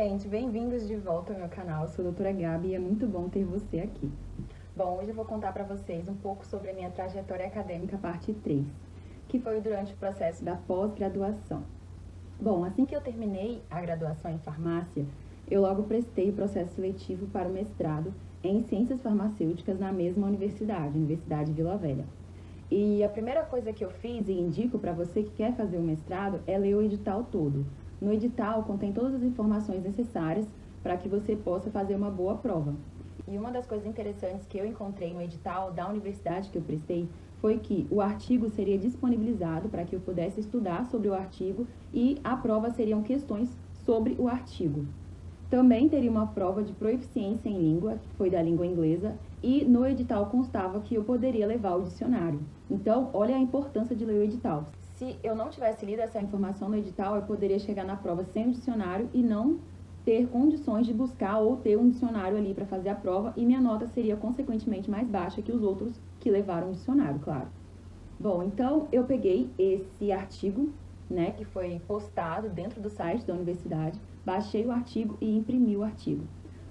gente, bem-vindos de volta ao meu canal. Eu sou a doutora Gabi e é muito bom ter você aqui. Bom, hoje eu vou contar para vocês um pouco sobre a minha trajetória acadêmica, parte 3, que foi durante o processo da pós-graduação. Bom, assim que eu terminei a graduação em farmácia, eu logo prestei o processo seletivo para o mestrado em ciências farmacêuticas na mesma universidade, Universidade Vila Velha. E a primeira coisa que eu fiz e indico para você que quer fazer o mestrado é ler o edital todo. No edital contém todas as informações necessárias para que você possa fazer uma boa prova. E uma das coisas interessantes que eu encontrei no edital da universidade que eu prestei foi que o artigo seria disponibilizado para que eu pudesse estudar sobre o artigo e a prova seriam questões sobre o artigo. Também teria uma prova de proficiência em língua, que foi da língua inglesa, e no edital constava que eu poderia levar o dicionário. Então, olha a importância de ler o edital. Se eu não tivesse lido essa informação no edital, eu poderia chegar na prova sem o dicionário e não ter condições de buscar ou ter um dicionário ali para fazer a prova, e minha nota seria consequentemente mais baixa que os outros que levaram o dicionário, claro. Bom, então eu peguei esse artigo, né, que foi postado dentro do site da universidade, baixei o artigo e imprimi o artigo.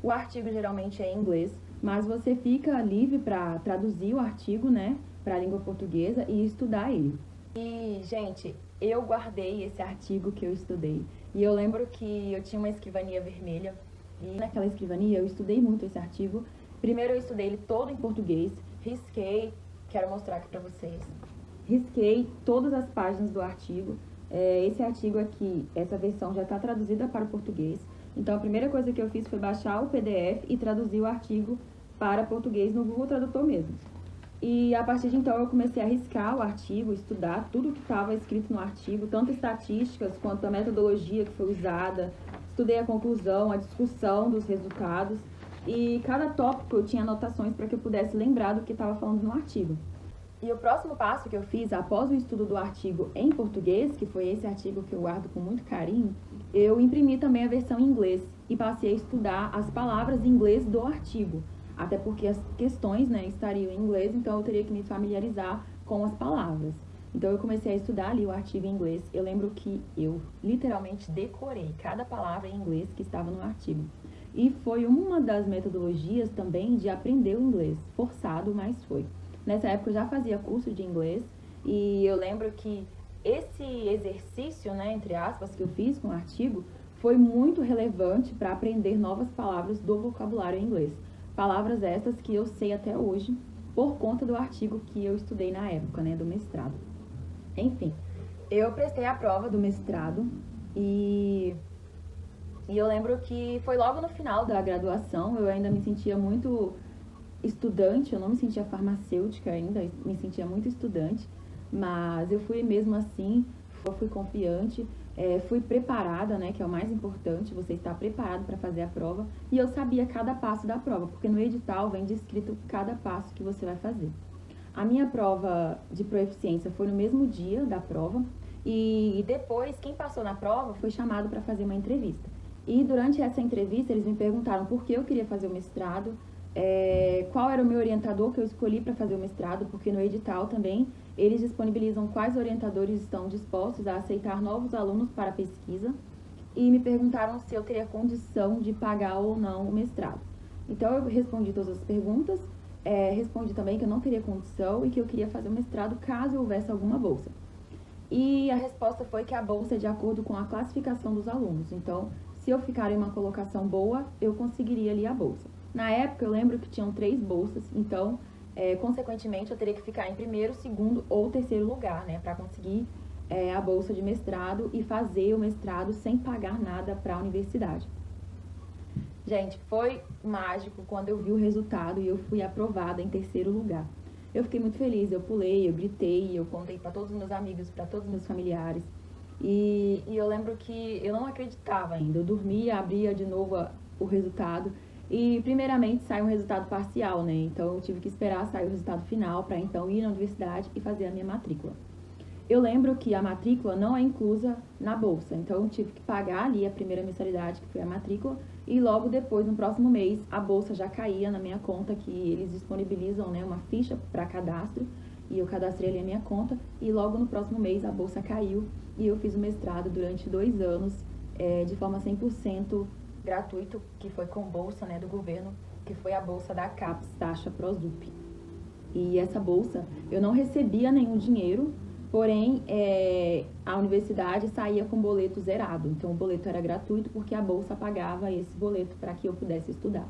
O artigo geralmente é em inglês, mas você fica livre para traduzir o artigo, né, para a língua portuguesa e estudar ele. E, gente, eu guardei esse artigo que eu estudei. E eu lembro que eu tinha uma escrivania vermelha. E naquela escrivania eu estudei muito esse artigo. Primeiro eu estudei ele todo em português. Risquei, quero mostrar aqui pra vocês. Risquei todas as páginas do artigo. Esse artigo aqui, essa versão já está traduzida para o português. Então a primeira coisa que eu fiz foi baixar o PDF e traduzir o artigo para português no Google Tradutor mesmo. E a partir de então eu comecei a riscar o artigo, estudar tudo que estava escrito no artigo, tanto estatísticas quanto a metodologia que foi usada. Estudei a conclusão, a discussão dos resultados e cada tópico eu tinha anotações para que eu pudesse lembrar do que estava falando no artigo. E o próximo passo que eu fiz após o estudo do artigo em português, que foi esse artigo que eu guardo com muito carinho, eu imprimi também a versão em inglês e passei a estudar as palavras em inglês do artigo. Até porque as questões, né, estariam em inglês, então eu teria que me familiarizar com as palavras. Então eu comecei a estudar ali o artigo em inglês. Eu lembro que eu literalmente decorei cada palavra em inglês que estava no artigo. E foi uma das metodologias também de aprender o inglês, forçado, mas foi. Nessa época eu já fazia curso de inglês e eu lembro que esse exercício, né, entre aspas, que eu fiz com o artigo, foi muito relevante para aprender novas palavras do vocabulário em inglês. Palavras estas que eu sei até hoje por conta do artigo que eu estudei na época, né, do mestrado. Enfim, eu prestei a prova do mestrado e eu lembro que foi logo no final da graduação. Eu ainda me sentia muito estudante, eu não me sentia farmacêutica ainda, me sentia muito estudante, mas eu fui mesmo assim, eu fui confiante, fui preparada, né, que é o mais importante, você estar preparado para fazer a prova, e eu sabia cada passo da prova, porque no edital vem descrito cada passo que você vai fazer. A minha prova de proficiência foi no mesmo dia da prova, e depois quem passou na prova foi chamado para fazer uma entrevista. E durante essa entrevista eles me perguntaram por que eu queria fazer o mestrado, qual era o meu orientador que eu escolhi para fazer o mestrado, porque no edital também eles disponibilizam quais orientadores estão dispostos a aceitar novos alunos para a pesquisa, e me perguntaram se eu teria condição de pagar ou não o mestrado. Então eu respondi todas as perguntas, respondi também que eu não teria condição e que eu queria fazer o mestrado caso houvesse alguma bolsa. E a resposta foi que a bolsa é de acordo com a classificação dos alunos. Então, se eu ficar em uma colocação boa, eu conseguiria ali a bolsa. Na época, eu lembro que tinham 3 bolsas, então, consequentemente, eu teria que ficar em primeiro, segundo ou terceiro lugar, né, para conseguir a bolsa de mestrado e fazer o mestrado sem pagar nada para a universidade. Gente, foi mágico quando eu vi o resultado e eu fui aprovada em terceiro lugar. Eu fiquei muito feliz, eu pulei, eu gritei, eu contei para todos os meus amigos, para todos os meus familiares. E eu lembro que eu não acreditava ainda. Eu dormia, abria de novo o resultado e primeiramente sai um resultado parcial, né? Então eu tive que esperar sair o resultado final para então ir na universidade e fazer a minha matrícula. Eu lembro que a matrícula não é inclusa na bolsa, então eu tive que pagar ali a primeira mensalidade, que foi a matrícula, e logo depois, no próximo mês, a bolsa já caía na minha conta, que eles disponibilizam, né, uma ficha para cadastro, e eu cadastrei ali a minha conta, e logo no próximo mês a bolsa caiu, e eu fiz o mestrado durante 2 anos, de forma 100% gratuito, que foi com bolsa, né, do governo, que foi a bolsa da CAPES, taxa Prosup. E essa bolsa, eu não recebia nenhum dinheiro, porém, a universidade saía com boleto zerado. Então, o boleto era gratuito porque a bolsa pagava esse boleto para que eu pudesse estudar.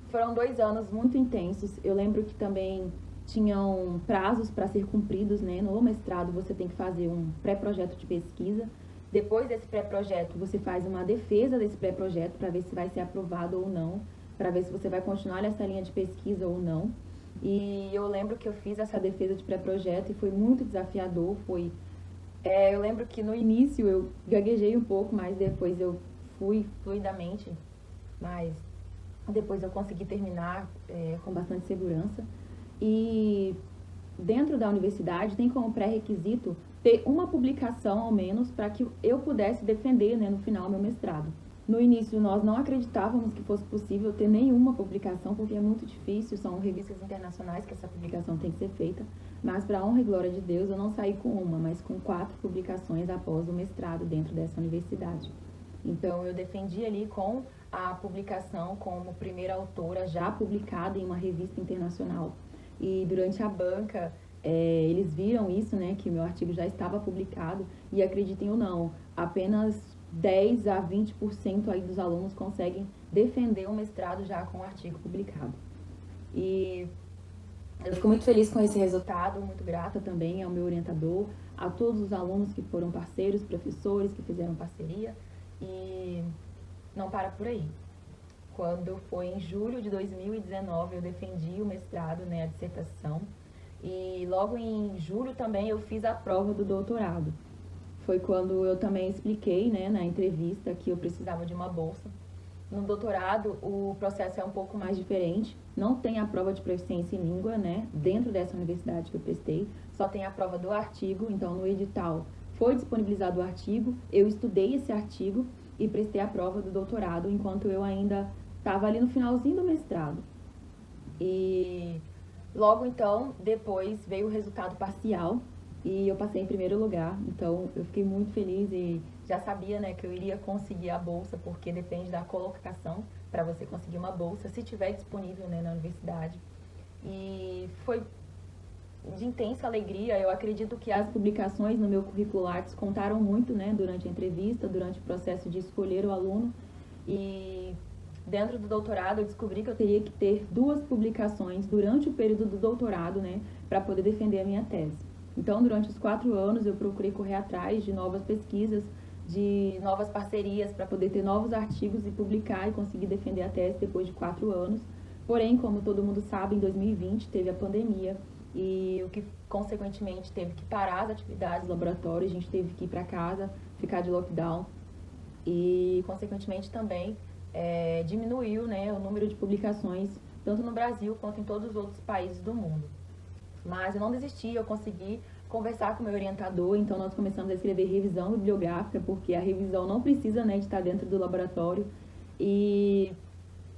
Foram 2 anos muito intensos. Eu lembro que também tinham prazos para ser cumpridos, né? No mestrado, você tem que fazer um pré-projeto de pesquisa. Depois desse pré-projeto, você faz uma defesa desse pré-projeto para ver se vai ser aprovado ou não, para ver se você vai continuar nessa linha de pesquisa ou não. E eu lembro que eu fiz essa defesa de pré-projeto e foi muito desafiador. Eu lembro que no início eu gaguejei um pouco, mas depois eu fui fluidamente, mas depois eu consegui terminar com bastante segurança. E dentro da universidade tem como pré-requisito ter uma publicação ao menos para que eu pudesse defender, né, no final, meu mestrado. No início, nós não acreditávamos que fosse possível ter nenhuma publicação, porque é muito difícil, são revistas internacionais que essa publicação tem que ser feita, mas, para a honra e glória de Deus, eu não saí com uma, mas com 4 publicações após o mestrado dentro dessa universidade. Então, eu defendi ali com a publicação como primeira autora já publicada em uma revista internacional. E durante a banca, eles viram isso, né, que o meu artigo já estava publicado, e acreditem ou não, apenas 10 a 20% aí dos alunos conseguem defender o mestrado já com o artigo publicado. E eu fico muito feliz com esse resultado, muito grata também ao meu orientador, a todos os alunos que foram parceiros, professores que fizeram parceria, e não para por aí. Quando foi em julho de 2019, eu defendi o mestrado, né, a dissertação, e logo em julho também eu fiz a prova do doutorado. Foi quando eu também expliquei, né, na entrevista que eu precisava de uma bolsa. No doutorado, o processo é um pouco mais diferente. Não tem a prova de proficiência em língua, né, dentro dessa universidade que eu prestei. Só tem a prova do artigo. Então, no edital foi disponibilizado o artigo. Eu estudei esse artigo e prestei a prova do doutorado, enquanto eu ainda estava ali no finalzinho do mestrado. E logo, então, depois veio o resultado parcial. E eu passei em primeiro lugar, então eu fiquei muito feliz e já sabia, né, que eu iria conseguir a bolsa, porque depende da colocação para você conseguir uma bolsa, se tiver disponível, né, na universidade. E foi de intensa alegria. Eu acredito que as publicações no meu currículo Lattes contaram muito, né, durante a entrevista, durante o processo de escolher o aluno. E dentro do doutorado eu descobri que eu teria que ter 2 publicações durante o período do doutorado, né, para poder defender a minha tese. Então, durante os 4 anos, eu procurei correr atrás de novas pesquisas, de novas parcerias, para poder ter novos artigos e publicar e conseguir defender a tese depois de 4 anos. Porém, como todo mundo sabe, em 2020 teve a pandemia e o que, consequentemente, teve que parar as atividades do laboratório, a gente teve que ir para casa, ficar de lockdown e, consequentemente, também diminuiu, né, o número de publicações, tanto no Brasil quanto em todos os outros países do mundo. Mas eu não desisti, eu consegui conversar com o meu orientador, então nós começamos a escrever revisão bibliográfica, porque a revisão não precisa, né, de estar dentro do laboratório. E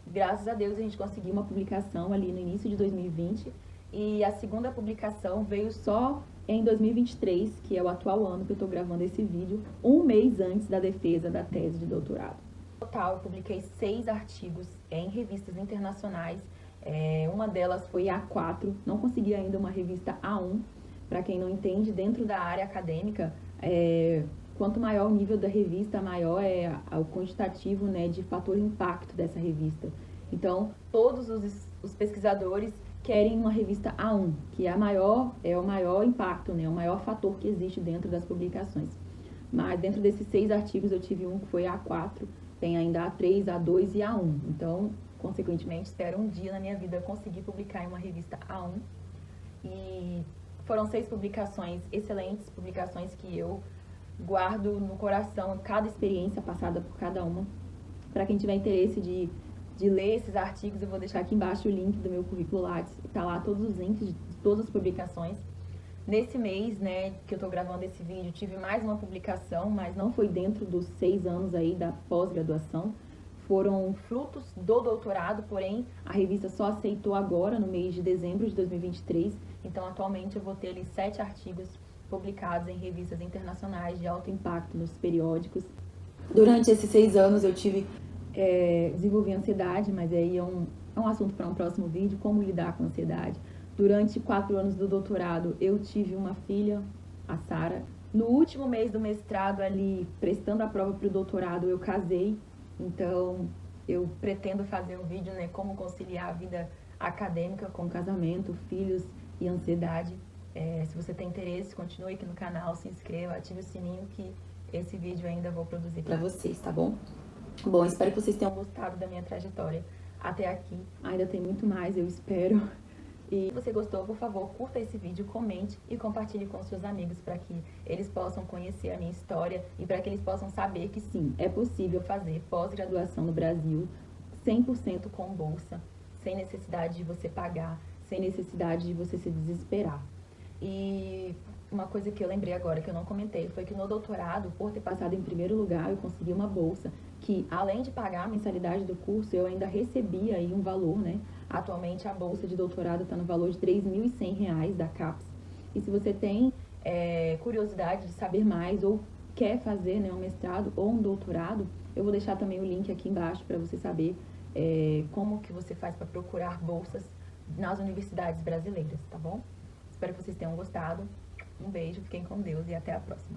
graças a Deus a gente conseguiu uma publicação ali no início de 2020, e a segunda publicação veio só em 2023, que é o atual ano que eu estou gravando esse vídeo, 1 mês antes da defesa da tese de doutorado. No total, eu publiquei 6 artigos em revistas internacionais. Uma delas foi A4, não consegui ainda uma revista A1. Para quem não entende, dentro da área acadêmica, quanto maior o nível da revista, maior é o quantitativo, né, de fator impacto dessa revista. Então, todos os pesquisadores querem uma revista A1, que é o maior impacto, né, o maior fator que existe dentro das publicações. Mas dentro desses 6 artigos eu tive um que foi A4, tem ainda A3, A2 e A1. Então, consequentemente, espero um dia na minha vida conseguir publicar em uma revista A1. E foram 6 publicações excelentes, publicações que eu guardo no coração cada experiência passada por cada uma. Para quem tiver interesse de ler esses artigos, eu vou deixar aqui embaixo o link do meu currículo Lattes. Está lá todos os links de todas as publicações. Nesse mês, né, que eu estou gravando esse vídeo, tive mais uma publicação, mas não foi dentro dos 6 anos aí da pós-graduação. Foram frutos do doutorado, porém a revista só aceitou agora, no mês de dezembro de 2023. Então, atualmente, eu vou ter ali 7 artigos publicados em revistas internacionais de alto impacto nos periódicos. Durante esses 6 anos, eu tive desenvolvi ansiedade, mas aí é um assunto para um próximo vídeo, como lidar com ansiedade. Durante 4 anos do doutorado, eu tive uma filha, a Sara. No último mês do mestrado, ali, prestando a prova para o doutorado, eu casei. Então, eu pretendo fazer um vídeo, né, como conciliar a vida acadêmica com casamento, filhos e ansiedade. Se você tem interesse, continue aqui no canal, se inscreva, ative o sininho que esse vídeo eu ainda vou produzir para vocês, tá bom? Bom, espero que vocês tenham gostado da minha trajetória até aqui. Ainda tem muito mais, eu espero. E se você gostou, por favor, curta esse vídeo, comente e compartilhe com seus amigos para que eles possam conhecer a minha história e para que eles possam saber que sim, é possível fazer pós-graduação no Brasil 100% com bolsa, sem necessidade de você pagar, sem necessidade de você se desesperar. E uma coisa que eu lembrei agora, que eu não comentei, foi que no doutorado, por ter passado em primeiro lugar, eu consegui uma bolsa que, além de pagar a mensalidade do curso, eu ainda recebia aí um valor, né? Atualmente, a bolsa de doutorado está no valor de R$ 3.100 da CAPES. E se você tem curiosidade de saber mais ou quer fazer, né, um mestrado ou um doutorado, eu vou deixar também o link aqui embaixo para você saber como que você faz para procurar bolsas nas universidades brasileiras, tá bom? Espero que vocês tenham gostado. Um beijo, fiquem com Deus e até a próxima.